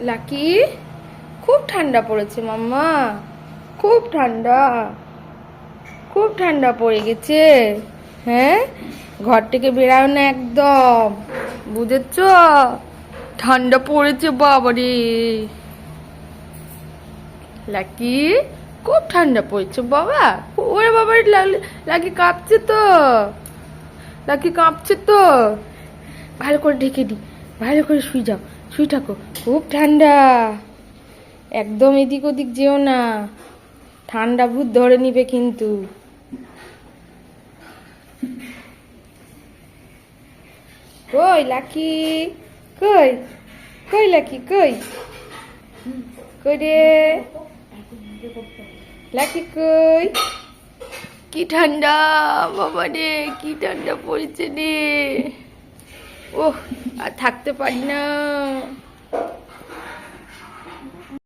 Lucky, খুব ঠান্ডা পড়েছে মাম্মা, খুব ঠান্ডা, খুব ঠান্ডা পড়ে গেছে। হ্যাঁ, ঘর থেকে বেরাও না একদম, বুঝেছ? ঠান্ডা পড়েছে বাবারে। লাকি, খুব ঠান্ডা পড়েছে বাবা। ওরে বাবা, লাকি কাঁপছে তো, লাকি কাঁপছে তো। ভালো করে ঢেকে দি, ভালো করে শুই যাও, শুই থাকো, খুব ঠান্ডা। একদম এদিক ওদিক যেও না, ঠান্ডা ভূত ধরে নিবে কিন্তু। কই লাকি, কই, কই লাকি, কই, কই রে লাকি, কই? কি ঠান্ডা বাবা রে, কি ঠান্ডা পড়েছে রে। ওহ, আর থাকতে পারি না।